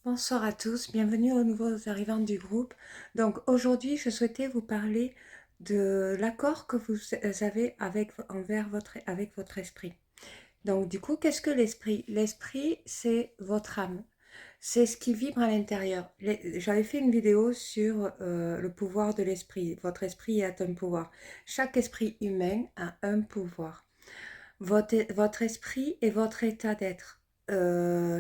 Bonsoir à tous, bienvenue aux nouveaux arrivants du groupe. Donc aujourd'hui, je souhaitais vous parler de l'accord que vous avez avec votre esprit. Donc du coup, qu'est-ce que l'esprit? L'esprit, c'est votre âme. C'est ce qui vibre à l'intérieur. J'avais fait une vidéo sur le pouvoir de l'esprit. Votre esprit a un pouvoir. Chaque esprit humain a un pouvoir. Votre esprit est votre état d'être.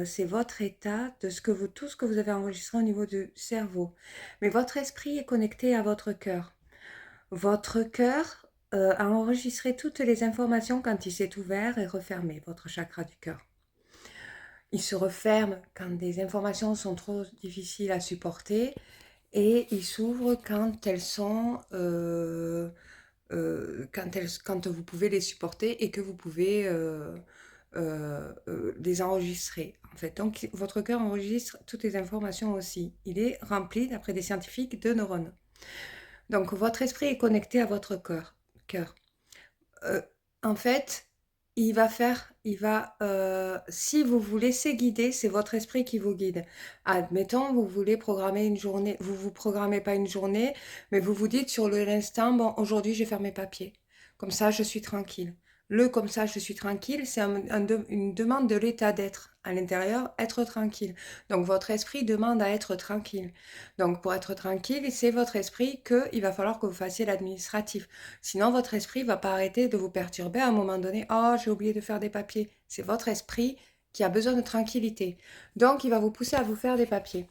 C'est votre état de tout ce que vous avez enregistré au niveau du cerveau. Mais votre esprit est connecté à votre cœur. Votre cœur a enregistré toutes les informations quand il s'est ouvert et refermé, votre chakra du cœur. Il se referme quand des informations sont trop difficiles à supporter et il s'ouvre quand elles sont quand vous pouvez les supporter et que vous pouvez les enregistrer. En fait, donc votre cœur enregistre toutes les informations aussi. Il est rempli, d'après des scientifiques, de neurones. Donc votre esprit est connecté à votre cœur. Euh, En fait, si vous vous laissez guider, c'est votre esprit qui vous guide. Admettons, vous voulez programmer une journée, vous programmez pas une journée, mais vous vous dites sur l'instant, bon, aujourd'hui, je vais faire mes papiers. Comme ça, je suis tranquille. Comme ça, je suis tranquille, c'est une demande de l'état d'être à l'intérieur, être tranquille. Donc, votre esprit demande à être tranquille. Donc, pour être tranquille, c'est votre esprit qu'il va falloir que vous fassiez l'administratif. Sinon, votre esprit va pas arrêter de vous perturber à un moment donné. Oh, j'ai oublié de faire des papiers. C'est votre esprit qui a besoin de tranquillité. Donc, il va vous pousser à vous faire des papiers.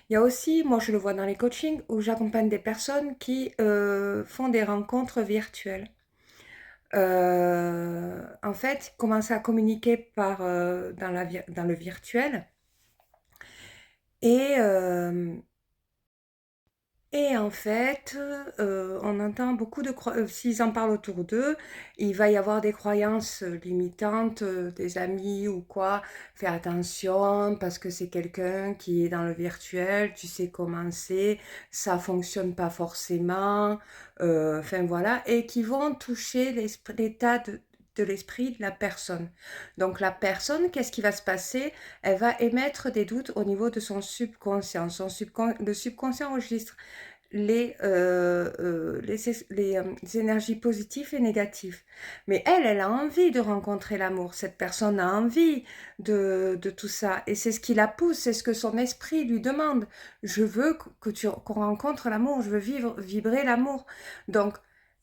Il y a aussi, moi je le vois dans les coachings, où j'accompagne des personnes qui font des rencontres virtuelles. En fait, commencent à communiquer dans le virtuel. Et, Et en fait, on entend beaucoup s'ils en parlent autour d'eux, il va y avoir des croyances limitantes, des amis ou quoi. Fais attention parce que c'est quelqu'un qui est dans le virtuel, tu sais comment c'est, ça fonctionne pas forcément, enfin voilà, et qui vont toucher l'état de l'esprit de la personne. Donc la personne, qu'est-ce qui va se passer? Elle va émettre des doutes au niveau de son subconscient. Le subconscient enregistre les énergies positives et négatives. Mais elle a envie de rencontrer l'amour. Cette personne a envie de tout ça. Et c'est ce qui la pousse, c'est ce que son esprit lui demande. Je veux qu'on rencontre l'amour, je veux vibrer l'amour. Donc,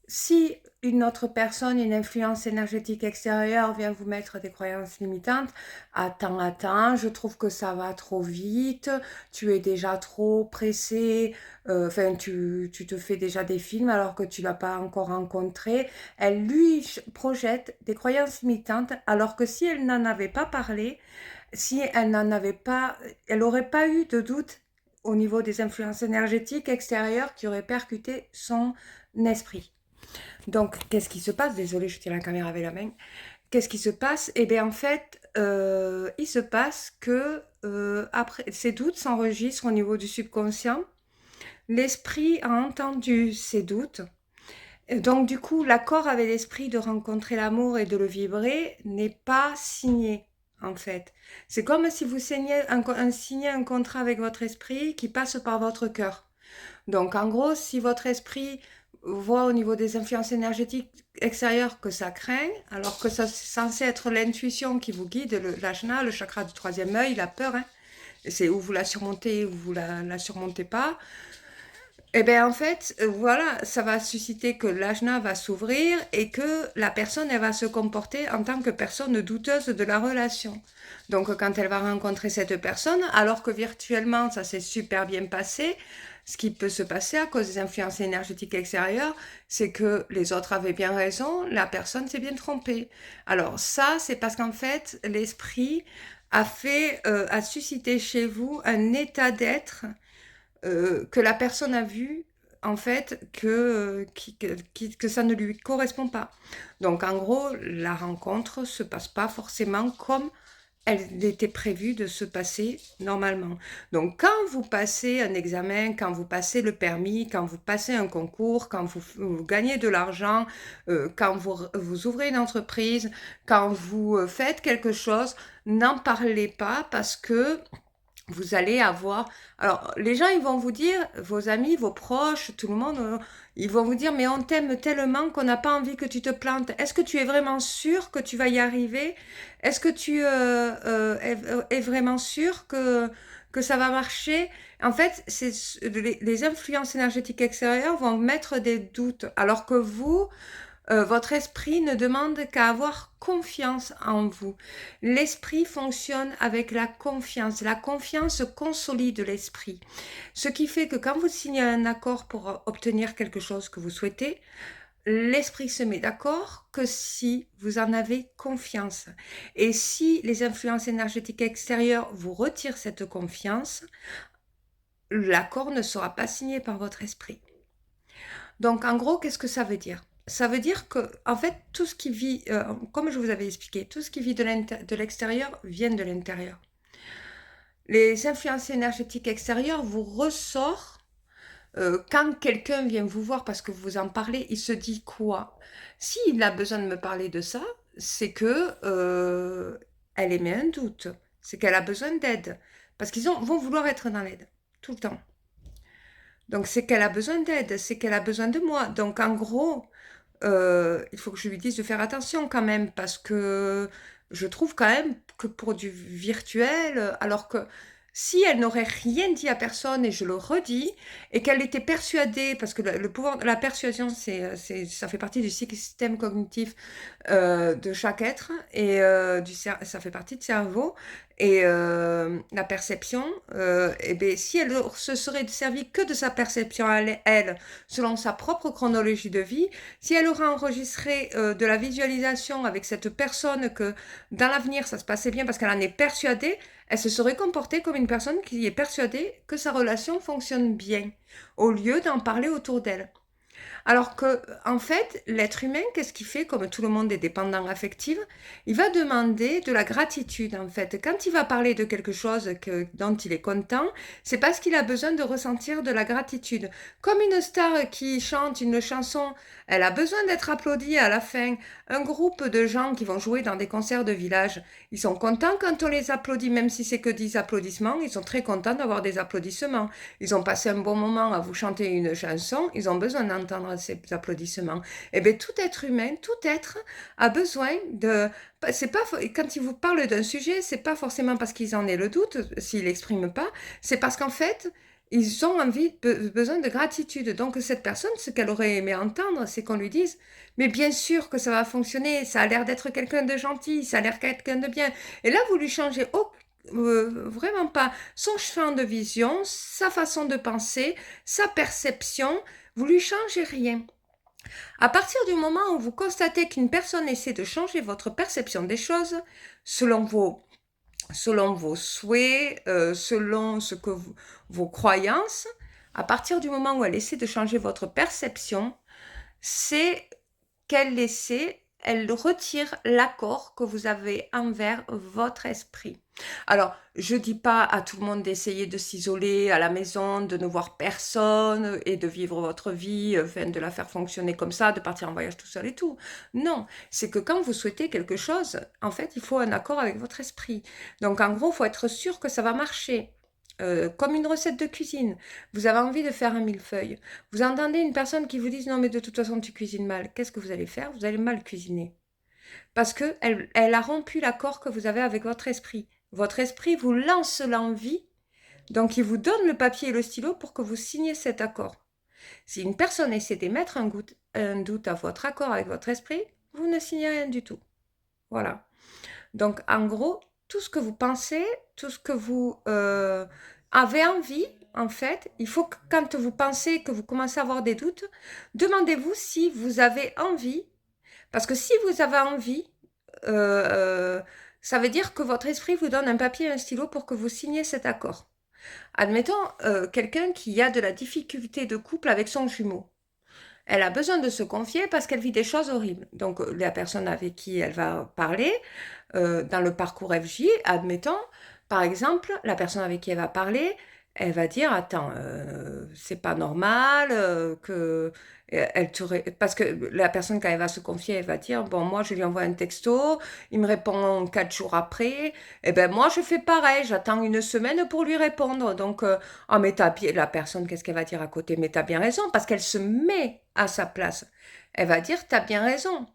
si une autre personne, une influence énergétique extérieure vient vous mettre des croyances limitantes, attends, je trouve que ça va trop vite, tu es déjà trop pressé, enfin, tu te fais déjà des films alors que tu l'as pas encore rencontré. Elle lui projette des croyances limitantes alors que si elle n'en avait pas parlé, si elle n'en avait pas, elle n'aurait pas eu de doute au niveau des influences énergétiques extérieures qui auraient percuté son esprit. Donc, qu'est-ce qui se passe? Désolée, je tiens la caméra avec la main. Qu'est-ce qui se passe? Eh bien, en fait, il se passe que après, ces doutes s'enregistrent au niveau du subconscient. L'esprit a entendu ses doutes. Et donc, du coup, l'accord avec l'esprit de rencontrer l'amour et de le vibrer n'est pas signé, en fait. C'est comme si vous signez un contrat avec votre esprit qui passe par votre cœur. Donc, en gros, si votre esprit voit au niveau des influences énergétiques extérieures que ça craint, alors que ça c'est censé être l'intuition qui vous guide, l'ajna, le chakra du troisième œil, la peur, hein, c'est où vous la surmontez ou vous la surmontez pas. Eh bien, en fait, voilà, ça va susciter que l'ajna va s'ouvrir et que la personne, elle va se comporter en tant que personne douteuse de la relation. Donc, quand elle va rencontrer cette personne, alors que virtuellement, ça s'est super bien passé, ce qui peut se passer à cause des influences énergétiques extérieures, c'est que les autres avaient bien raison, la personne s'est bien trompée. Alors, ça, c'est parce qu'en fait, l'esprit a suscité chez vous un état d'être que la personne a vu en fait que ça ne lui correspond pas. Donc en gros, la rencontre se passe pas forcément comme elle était prévue de se passer normalement. Donc quand vous passez un examen, quand vous passez le permis, quand vous passez un concours, quand vous gagnez de l'argent, quand vous ouvrez une entreprise, quand vous faites quelque chose, n'en parlez pas parce que vous allez avoir... Alors, les gens, ils vont vous dire, vos amis, vos proches, tout le monde, ils vont vous dire, mais on t'aime tellement qu'on n'a pas envie que tu te plantes. Est-ce que tu es vraiment sûr que tu vas y arriver? Est-ce que tu es vraiment sûr que ça va marcher? En fait, les influences énergétiques extérieures vont mettre des doutes, alors que vous, votre esprit ne demande qu'à avoir confiance en vous. L'esprit fonctionne avec la confiance. La confiance consolide l'esprit. Ce qui fait que quand vous signez un accord pour obtenir quelque chose que vous souhaitez, l'esprit se met d'accord que si vous en avez confiance. Et si les influences énergétiques extérieures vous retirent cette confiance, l'accord ne sera pas signé par votre esprit. Donc, en gros, qu'est-ce que ça veut dire? Ça veut dire que, en fait, tout ce qui vit, comme je vous avais expliqué, tout ce qui vit de l'extérieur vient de l'intérieur. Les influences énergétiques extérieures vous ressortent quand quelqu'un vient vous voir parce que vous en parlez, il se dit quoi? S'il a besoin de me parler de ça, c'est que elle émet un doute, c'est qu'elle a besoin d'aide, parce qu'ils vont vouloir être dans l'aide tout le temps. Donc c'est qu'elle a besoin d'aide, c'est qu'elle a besoin de moi. Donc en gros, il faut que je lui dise de faire attention quand même, parce que je trouve quand même que pour du virtuel, alors que si elle n'aurait rien dit à personne, et je le redis, et qu'elle était persuadée, parce que le pouvoir, la persuasion, ça fait partie du système cognitif de chaque être, et ça fait partie du cerveau, et la perception, et bien, si elle se serait servie que de sa perception, elle, selon sa propre chronologie de vie, si elle aurait enregistré de la visualisation avec cette personne que dans l'avenir ça se passait bien parce qu'elle en est persuadée, elle se serait comportée comme une personne qui est persuadée que sa relation fonctionne bien, au lieu d'en parler autour d'elle. Alors que, en fait, l'être humain, qu'est-ce qu'il fait? Comme tout le monde est dépendant affectif, il va demander de la gratitude, en fait. Quand il va parler de quelque chose dont il est content, c'est parce qu'il a besoin de ressentir de la gratitude. Comme une star qui chante une chanson, elle a besoin d'être applaudie à la fin. Un groupe de gens qui vont jouer dans des concerts de village, ils sont contents quand on les applaudit, même si c'est que 10 applaudissements, ils sont très contents d'avoir des applaudissements. Ils ont passé un bon moment à vous chanter une chanson, ils ont besoin d'entendre ces applaudissements. Eh bien, tout être humain, tout être a besoin de... C'est pas, quand ils vous parlent d'un sujet, c'est pas forcément parce qu'ils en aient le doute, s'ils l'expriment pas, c'est parce qu'en fait, ils ont besoin de gratitude. Donc, cette personne, ce qu'elle aurait aimé entendre, c'est qu'on lui dise, mais bien sûr que ça va fonctionner, ça a l'air d'être quelqu'un de gentil, ça a l'air quelqu'un de bien. Et là, vous lui changez vraiment pas son champ de vision, sa façon de penser, sa perception, vous lui changez rien. À partir du moment où vous constatez qu'une personne essaie de changer votre perception des choses, selon vos souhaits, selon vos croyances, à partir du moment où elle essaie de changer votre perception, c'est elle retire l'accord que vous avez envers votre esprit. Alors, je dis pas à tout le monde d'essayer de s'isoler à la maison, de ne voir personne et de vivre votre vie, enfin, de la faire fonctionner comme ça, de partir en voyage tout seul et tout. Non, c'est que quand vous souhaitez quelque chose, en fait, il faut un accord avec votre esprit. Donc, en gros, il faut être sûr que ça va marcher. Comme une recette de cuisine. Vous avez envie de faire un millefeuille. Vous entendez une personne qui vous dit non mais de toute façon tu cuisines mal. Qu'est-ce que vous allez faire? Vous allez mal cuisiner. Parce que elle a rompu l'accord que vous avez avec votre esprit. Votre esprit vous lance l'envie, donc il vous donne le papier et le stylo pour que vous signiez cet accord. Si une personne essaie d'émettre un doute à votre accord avec votre esprit, vous ne signez rien du tout. Voilà. Donc en gros, tout ce que vous pensez, tout ce que vous avez envie, en fait, il faut que quand vous pensez que vous commencez à avoir des doutes, demandez-vous si vous avez envie. Parce que si vous avez envie, ça veut dire que votre esprit vous donne un papier et un stylo pour que vous signiez cet accord. Admettons, quelqu'un qui a de la difficulté de couple avec son jumeau. Elle a besoin de se confier parce qu'elle vit des choses horribles. Donc, la personne avec qui elle va parler, dans le parcours FJ, admettons, par exemple, la personne avec qui elle va parler, Elle va dire: «Attends, c'est pas normal, que» elle te ré parce que la personne quand elle va se confier, elle va dire: «Bon, moi je lui envoie un texto, il me répond 4 jours après et ben moi je fais pareil, j'attends une semaine pour lui répondre donc oh mais tu bien» la personne qu'est-ce qu'elle va dire à côté? «Mais tu as bien raison» parce qu'elle se met à sa place. Elle va dire: «Tu as bien raison».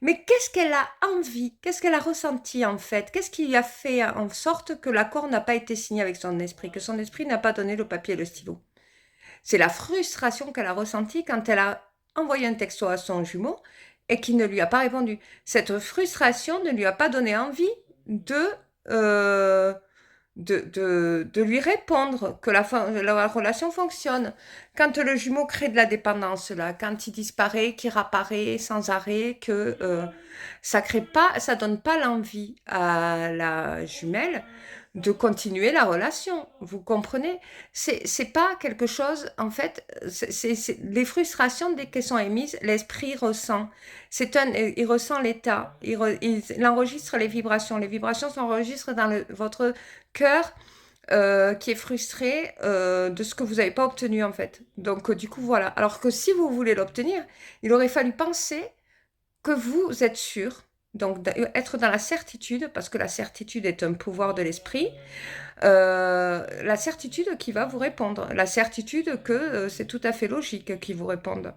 Mais qu'est-ce qu'elle a envie? Qu'est-ce qu'elle a ressenti en fait? Qu'est-ce qui a fait en sorte que l'accord n'a pas été signé avec son esprit, que son esprit n'a pas donné le papier et le stylo? C'est la frustration qu'elle a ressentie quand elle a envoyé un texto à son jumeau et qu'il ne lui a pas répondu. Cette frustration ne lui a pas donné envie de, euh, de lui répondre, que la relation fonctionne. Quand le jumeau crée de la dépendance, là, quand il disparaît, qu'il réapparaît sans arrêt, que ça crée pas, ça donne pas l'envie à la jumelle de continuer la relation. Vous comprenez? C'est pas quelque chose, en fait, les frustrations, dès qu'elles sont émises, l'esprit ressent. Il ressent l'état, il enregistre les vibrations. Les vibrations s'enregistrent dans votre cœur qui est frustré de ce que vous n'avez pas obtenu en fait. Donc du coup voilà. Alors que si vous voulez l'obtenir, il aurait fallu penser que vous êtes sûr, donc être dans la certitude, parce que la certitude est un pouvoir de l'esprit, la certitude qui va vous répondre, la certitude que c'est tout à fait logique qu'il vous réponde.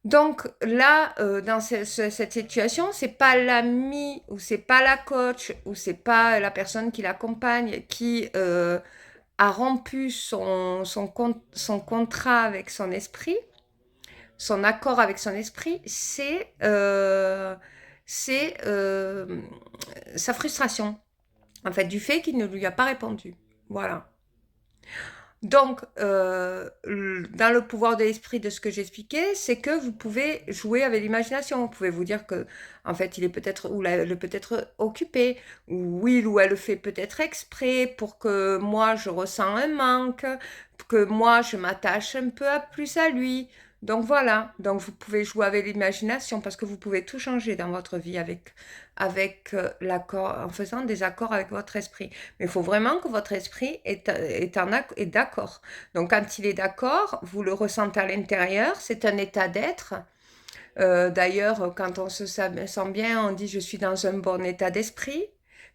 Donc là, dans cette situation, c'est pas l'ami ou c'est pas la coach ou c'est pas la personne qui l'accompagne qui a rompu son contrat avec son esprit, son accord avec son esprit, c'est sa frustration, en fait, du fait qu'il ne lui a pas répondu. Voilà. Donc, dans le pouvoir de l'esprit de ce que j'expliquais, c'est que vous pouvez jouer avec l'imagination. Vous pouvez vous dire que, en fait, il est peut-être ou elle peut être occupé, ou il ou elle le fait peut-être exprès pour que moi je ressens un manque, que moi je m'attache un peu plus à lui. Donc voilà. Donc vous pouvez jouer avec l'imagination parce que vous pouvez tout changer dans votre vie avec l'accord, en faisant des accords avec votre esprit. Mais il faut vraiment que votre esprit est d'accord. Donc quand il est d'accord, vous le ressentez à l'intérieur, c'est un état d'être. D'ailleurs, quand on se sent bien, on dit je suis dans un bon état d'esprit.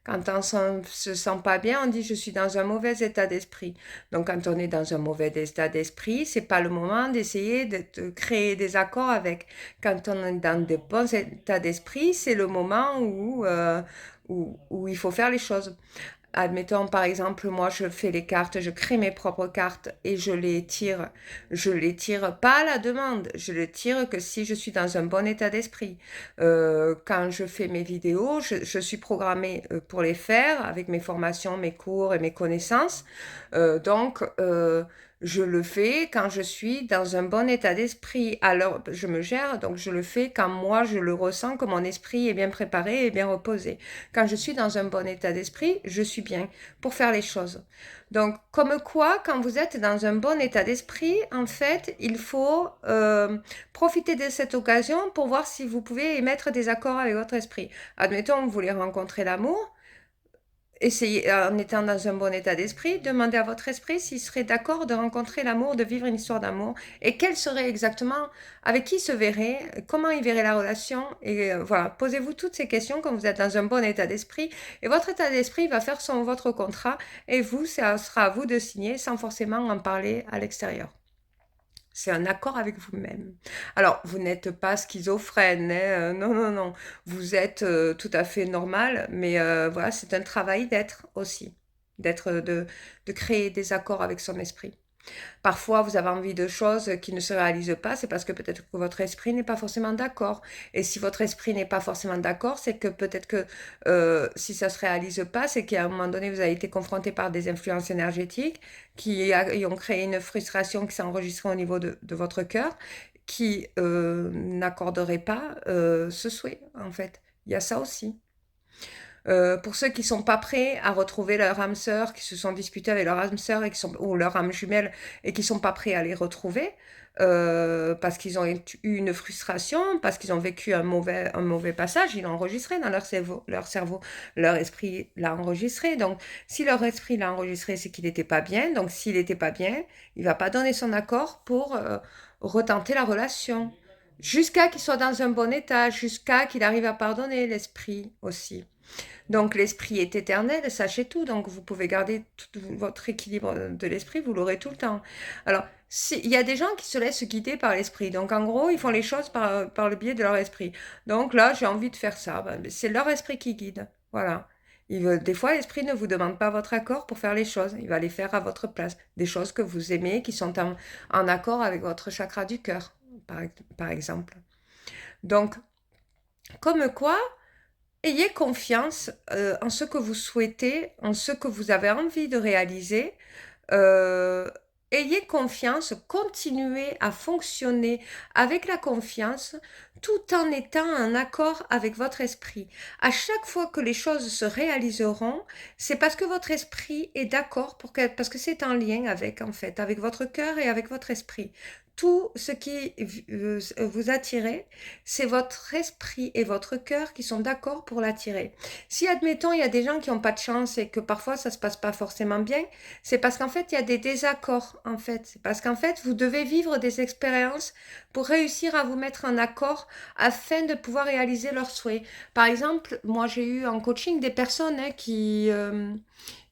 Quand on se sent pas bien, on dit je suis dans un mauvais état d'esprit. Donc quand on est dans un mauvais état d'esprit, c'est pas le moment d'essayer de créer des accords avec. Quand on est dans de bons états d'esprit, c'est le moment où il faut faire les choses. Admettons, par exemple, moi, je fais les cartes, je crée mes propres cartes et je les tire. Je les tire pas à la demande, je les tire que si je suis dans un bon état d'esprit. Quand je fais mes vidéos, je suis programmée pour les faire avec mes formations, mes cours et mes connaissances. Donc, je le fais quand je suis dans un bon état d'esprit. Alors, je me gère, donc je le fais quand moi, je le ressens, que mon esprit est bien préparé et bien reposé. Quand je suis dans un bon état d'esprit, je suis bien pour faire les choses. Donc, comme quoi, quand vous êtes dans un bon état d'esprit, en fait, il faut profiter de cette occasion pour voir si vous pouvez émettre des accords avec votre esprit. Admettons, vous voulez rencontrer l'amour. Essayez, en étant dans un bon état d'esprit, demandez à votre esprit s'il serait d'accord de rencontrer l'amour, de vivre une histoire d'amour, et quel serait exactement, avec qui il se verrait, comment il verrait la relation, et voilà, posez-vous toutes ces questions quand vous êtes dans un bon état d'esprit, et votre état d'esprit va faire votre contrat, et vous, ça sera à vous de signer sans forcément en parler à l'extérieur. C'est un accord avec vous-même. Alors, vous n'êtes pas schizophrène, hein, non, non, non. Vous êtes tout à fait normal, mais voilà, c'est un travail d'être aussi, de créer des accords avec son esprit. Parfois, vous avez envie de choses qui ne se réalisent pas, c'est parce que peut-être que votre esprit n'est pas forcément d'accord. Et si votre esprit n'est pas forcément d'accord, c'est que peut-être que si ça ne se réalise pas, c'est qu'à un moment donné, vous avez été confronté par des influences énergétiques qui ont créé une frustration qui s'est enregistrée au niveau de votre cœur, qui n'accorderait pas ce souhait, en fait. Il y a ça aussi. Pour ceux qui sont pas prêts à retrouver leur âme sœur, qui se sont disputés avec leur âme sœur ou leur âme jumelle et qui sont pas prêts à les retrouver, parce qu'ils ont eu une frustration, parce qu'ils ont vécu un mauvais passage, ils l'ont enregistré dans leur esprit l'a enregistré. Donc, si leur esprit l'a enregistré, c'est qu'il n'était pas bien. Donc, s'il n'était pas bien, il va pas donner son accord pour retenter la relation. Jusqu'à qu'il soit dans un bon état, jusqu'à qu'il arrive à pardonner l'esprit aussi. Donc l'esprit est éternel, sachez tout. Donc vous pouvez garder tout votre équilibre de l'esprit, vous l'aurez tout le temps. Alors, il y a des gens qui se laissent guider par l'esprit. Donc en gros, ils font les choses par le biais de leur esprit. Donc là, j'ai envie de faire ça. Ben, c'est leur esprit qui guide. Voilà. Des fois, l'esprit ne vous demande pas votre accord pour faire les choses. Il va les faire à votre place. Des choses que vous aimez, qui sont en accord avec votre chakra du cœur, par, par exemple. Donc, comme quoi, ayez confiance en ce que vous souhaitez, en ce que vous avez envie de réaliser. Euh, Ayez confiance, continuez à fonctionner avec la confiance tout en étant en accord avec votre esprit. À chaque fois que les choses se réaliseront, c'est parce que votre esprit est d'accord, parce que c'est en lien avec, en fait, avec votre cœur et avec votre esprit. Tout ce qui vous attirez, c'est votre esprit et votre cœur qui sont d'accord pour l'attirer. Si, admettons, il y a des gens qui n'ont pas de chance et que parfois ça ne se passe pas forcément bien, c'est parce qu'en fait, il y a des désaccords, en fait. C'est parce qu'en fait, vous devez vivre des expériences pour réussir à vous mettre en accord afin de pouvoir réaliser leurs souhaits. Par exemple, moi, j'ai eu en coaching des personnes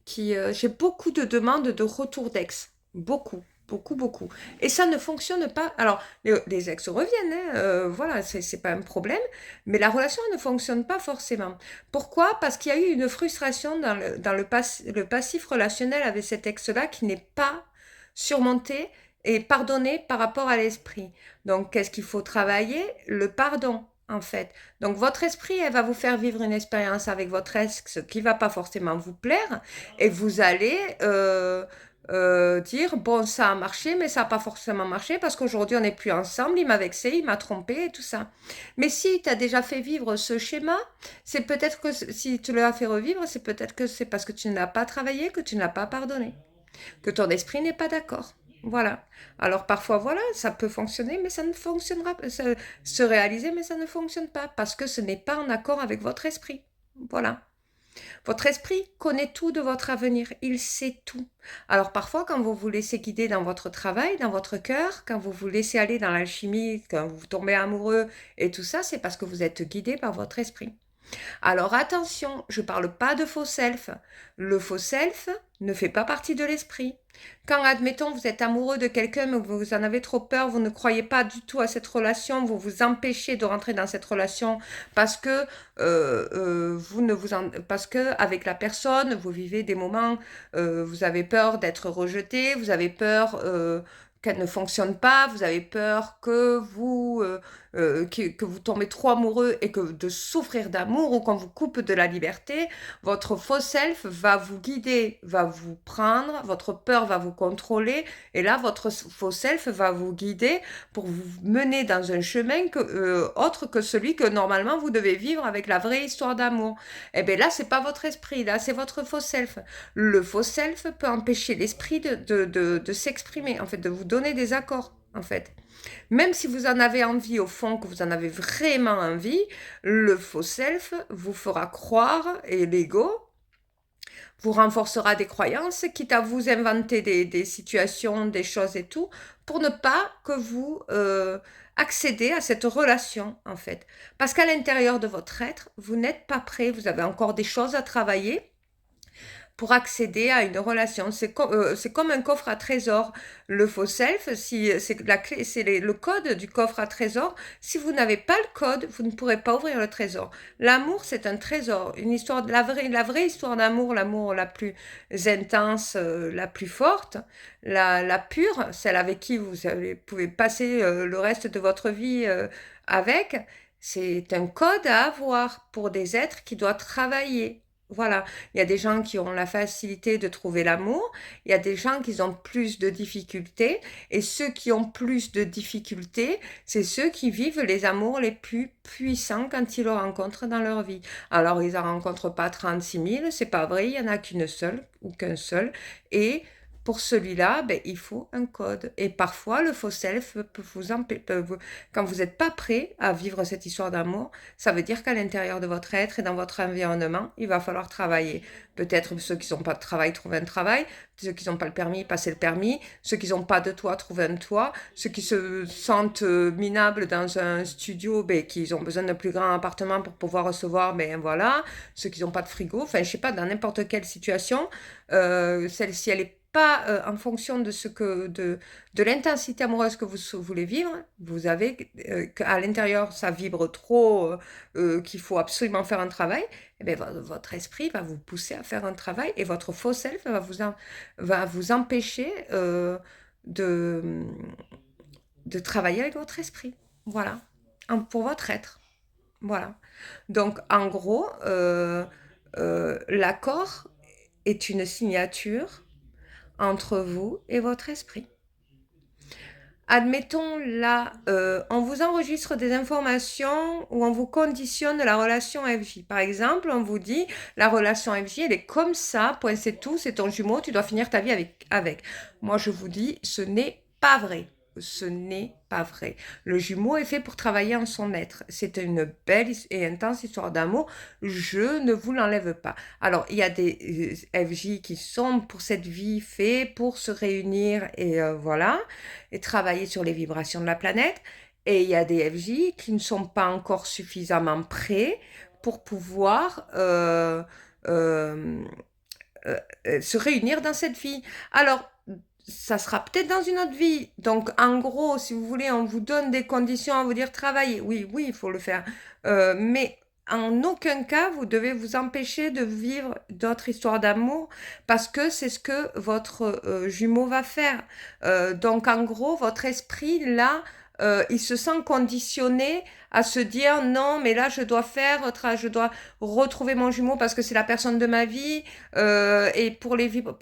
j'ai beaucoup de demandes de retour d'ex. Beaucoup. Beaucoup, beaucoup. Et ça ne fonctionne pas. Alors, les ex reviennent, hein, voilà, c'est pas un problème, mais la relation ne fonctionne pas forcément. Pourquoi? Parce qu'il y a eu une frustration dans le passif relationnel avec cet ex-là qui n'est pas surmonté et pardonné par rapport à l'esprit. Donc, qu'est-ce qu'il faut travailler? Le pardon, en fait. Donc, votre esprit, elle va vous faire vivre une expérience avec votre ex qui va pas forcément vous plaire, et vous allez dire, bon, ça a marché, mais ça n'a pas forcément marché parce qu'aujourd'hui, on n'est plus ensemble, il m'a vexé, il m'a trompé et tout ça. Mais si tu as déjà fait vivre ce schéma, c'est peut-être que si tu l'as fait revivre, c'est peut-être que c'est parce que tu ne l'as pas travaillé, que tu ne l'as pas pardonné, que ton esprit n'est pas d'accord. Voilà. Alors parfois, voilà, ça peut fonctionner, mais ça ne fonctionnera pas. Se réaliser, mais ça ne fonctionne pas parce que ce n'est pas en accord avec votre esprit. Voilà. Votre esprit connaît tout de votre avenir, il sait tout. Alors parfois, quand vous vous laissez guider dans votre travail, dans votre cœur, quand vous vous laissez aller dans l'alchimie, quand vous tombez amoureux et tout ça, c'est parce que vous êtes guidé par votre esprit. Alors attention, je ne parle pas de faux self. Le faux self ne fait pas partie de l'esprit. Quand, admettons, vous êtes amoureux de quelqu'un, mais vous en avez trop peur, vous ne croyez pas du tout à cette relation, vous vous empêchez de rentrer dans cette relation parce que parce que avec la personne, vous vivez des moments, vous avez peur d'être rejeté, vous avez peur qu'elle ne fonctionne pas, vous avez peur que vous tombez trop amoureux et que de souffrir d'amour ou qu'on vous coupe de la liberté, votre faux self va vous guider, va vous prendre, votre peur va vous contrôler et là votre faux self va vous guider pour vous mener dans un chemin autre que celui que normalement vous devez vivre avec la vraie histoire d'amour. Et bien là, c'est pas votre esprit, là c'est votre faux self. Le faux self peut empêcher l'esprit de s'exprimer, en fait, de vous donner des accords, en fait. Même si vous en avez envie au fond, que vous en avez vraiment envie, le faux self vous fera croire, et l'ego vous renforcera des croyances, quitte à vous inventer des situations, des choses et tout, pour ne pas que vous accédez à cette relation, en fait. Parce qu'à l'intérieur de votre être, vous n'êtes pas prêt, vous avez encore des choses à travailler, pour accéder à une relation. C'est comme un coffre à trésor. Le faux self, si, c'est la clé, c'est le code du coffre à trésor. Si vous n'avez pas le code, vous ne pourrez pas ouvrir le trésor. L'amour, c'est un trésor. Une histoire, la vraie histoire d'amour, l'amour la plus intense, la plus forte, la pure, celle avec qui vous pouvez passer le reste de votre vie avec, c'est un code à avoir pour des êtres qui doivent travailler. Voilà, il y a des gens qui ont la facilité de trouver l'amour, il y a des gens qui ont plus de difficultés, et ceux qui ont plus de difficultés, c'est ceux qui vivent les amours les plus puissants quand ils le rencontrent dans leur vie. Alors, ils n'en rencontrent pas 36 000, c'est pas vrai, il n'y en a qu'une seule ou qu'un seul, et pour celui-là, ben, il faut un code. Et parfois, le faux self peut quand vous n'êtes pas prêt à vivre cette histoire d'amour, ça veut dire qu'à l'intérieur de votre être et dans votre environnement, il va falloir travailler. Peut-être ceux qui n'ont pas de travail, trouvent un travail. Ceux qui n'ont pas le permis, passez le permis. Ceux qui n'ont pas de toit, trouvent un toit. Ceux qui se sentent minables dans un studio, ben, qui ont besoin d'un plus grand appartement pour pouvoir recevoir, ben voilà. Ceux qui n'ont pas de frigo, enfin, je sais pas, dans n'importe quelle situation, celle-ci, elle est pas en fonction de de l'intensité amoureuse que vous voulez vivre. Vous avez qu'à l'intérieur ça vibre trop, qu'il faut absolument faire un travail. Eh bien, votre esprit va vous pousser à faire un travail et votre faux self va vous empêcher de, de travailler avec votre esprit. Voilà, pour votre être. Voilà. Donc, en gros, l'accord est une signature entre vous et votre esprit. Admettons là, on vous enregistre des informations ou on vous conditionne la relation FJ. Par exemple, on vous dit la relation FJ, elle est comme ça, point c'est tout, c'est ton jumeau, tu dois finir ta vie avec. Moi, je vous dis, ce n'est pas vrai. Ce n'est pas vrai. Le jumeau est fait pour travailler en son être. C'est une belle et intense histoire d'amour. Je ne vous l'enlève pas. Alors, il y a des FJ qui sont pour cette vie faits pour se réunir et voilà, et travailler sur les vibrations de la planète. Et il y a des FJ qui ne sont pas encore suffisamment prêts pour pouvoir se réunir dans cette vie. Alors, ça sera peut-être dans une autre vie. Donc, en gros, si vous voulez, on vous donne des conditions à vous dire travailler. Oui, oui, il faut le faire. Mais en aucun cas, vous devez vous empêcher de vivre d'autres histoires d'amour parce que c'est ce que votre jumeau va faire. Donc, en gros, votre esprit, là, il se sent conditionné à se dire non, mais là, je dois retrouver mon jumeau parce que c'est la personne de ma vie et pour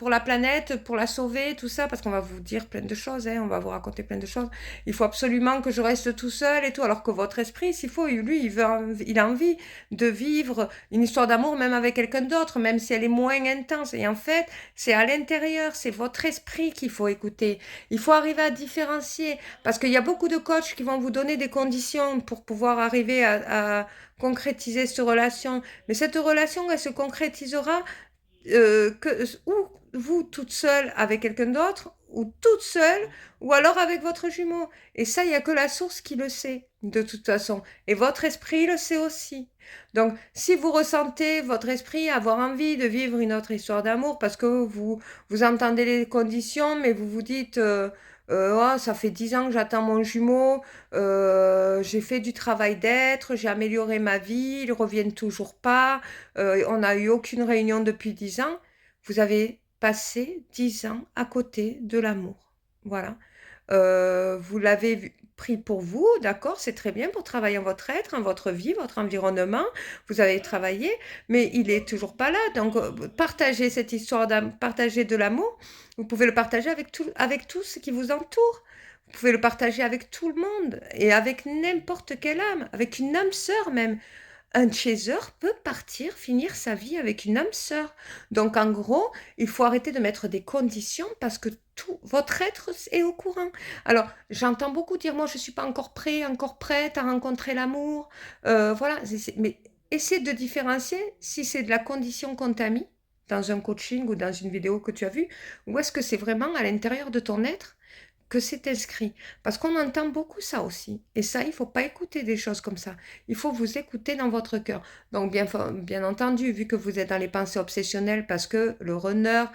la planète, pour la sauver, tout ça, parce qu'on va vous dire plein de choses, hein, on va vous raconter plein de choses. Il faut absolument que je reste tout seul et tout, alors que votre esprit, s'il faut, lui, il a envie de vivre une histoire d'amour même avec quelqu'un d'autre, même si elle est moins intense. Et en fait, c'est à l'intérieur, c'est votre esprit qu'il faut écouter. Il faut arriver à différencier, parce qu'il y a beaucoup de coachs qui vont vous donner des conditions pour pouvoir arriver à concrétiser cette relation. Mais cette relation, elle se concrétisera ou vous toute seule avec quelqu'un d'autre, ou toute seule, ou alors avec votre jumeau. Et ça, il n'y a que la source qui le sait, de toute façon. Et votre esprit le sait aussi. Donc, si vous ressentez votre esprit avoir envie de vivre une autre histoire d'amour, parce que vous entendez les conditions, mais vous vous dites... oh, ça fait 10 ans que j'attends mon jumeau, j'ai fait du travail d'être, j'ai amélioré ma vie, ils reviennent toujours pas, on n'a eu aucune réunion depuis 10 ans. Vous avez passé 10 ans à côté de l'amour. Voilà. Vous l'avez pris pour vous, d'accord, c'est très bien pour travailler en votre être, en votre vie, votre environnement. Vous avez travaillé, mais il est toujours pas là. Donc, partagez cette histoire partagez de l'amour. Vous pouvez le partager avec tout ce qui vous entoure. Vous pouvez le partager avec tout le monde et avec n'importe quelle âme, avec une âme sœur même. Un chaser peut partir, finir sa vie avec une âme sœur. Donc en gros, il faut arrêter de mettre des conditions parce que tout votre être est au courant. Alors, j'entends beaucoup dire, moi je ne suis pas encore prêt, encore prête à rencontrer l'amour. Voilà, mais essaie de différencier si c'est de la condition qu'on t'a mis dans un coaching ou dans une vidéo que tu as vue, ou est-ce que c'est vraiment à l'intérieur de ton être que c'est inscrit. Parce qu'on entend beaucoup ça aussi. Et ça, il ne faut pas écouter des choses comme ça. Il faut vous écouter dans votre cœur. Donc, bien entendu, vu que vous êtes dans les pensées obsessionnelles, parce que le runner,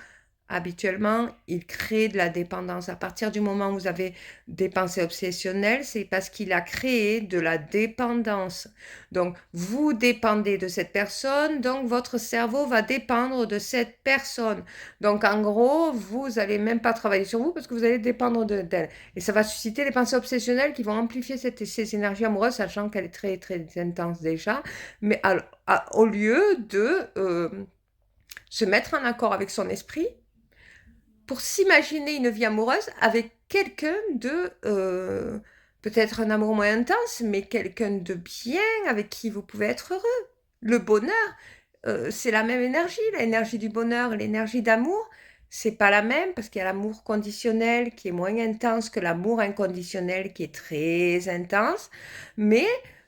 habituellement, il crée de la dépendance. À partir du moment où vous avez des pensées obsessionnelles, c'est parce qu'il a créé de la dépendance. Donc, vous dépendez de cette personne, donc votre cerveau va dépendre de cette personne. Donc, en gros, vous n'allez même pas travailler sur vous parce que vous allez dépendre d'elle. Et ça va susciter les pensées obsessionnelles qui vont amplifier ces énergies amoureuses, sachant qu'elle est très, très intense déjà. Mais au lieu de se mettre en accord avec son esprit, pour s'imaginer une vie amoureuse avec quelqu'un de peut-être un amour moins intense, mais quelqu'un de bien avec qui vous pouvez être heureux. Le bonheur, c'est la même énergie, l'énergie du bonheur, l'énergie d'amour, C'est pas la même parce qu'il y a l'amour conditionnel qui est moins intense que l'amour inconditionnel qui est très intense, mais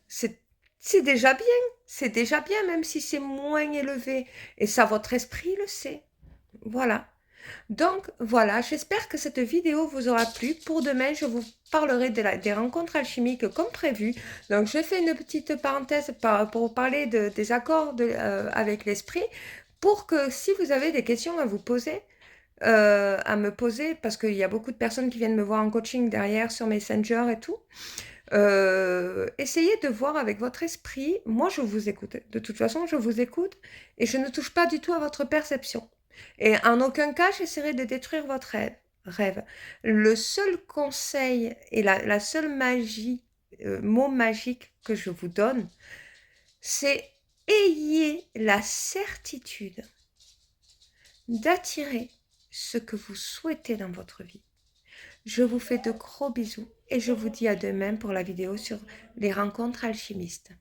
c'est c'est déjà bien, c'est déjà bien même si c'est moins élevé et ça votre esprit le sait. Voilà. Donc voilà, j'espère que cette vidéo vous aura plu. Pour demain, je vous parlerai des rencontres alchimiques comme prévu. Donc je fais une petite parenthèse pour parler des accords avec l'esprit, pour que si vous avez des questions à vous poser, à me poser, parce qu'il y a beaucoup de personnes qui viennent me voir en coaching derrière sur Messenger et tout, essayez de voir avec votre esprit. Moi, je vous écoute. De toute façon, je vous écoute et je ne touche pas du tout à votre perception. Et en aucun cas, j'essaierai de détruire votre rêve. Le seul conseil et la seule magie, mot magique que je vous donne, c'est ayez la certitude d'attirer ce que vous souhaitez dans votre vie. Je vous fais de gros bisous et je vous dis à demain pour la vidéo sur les rencontres alchimistes.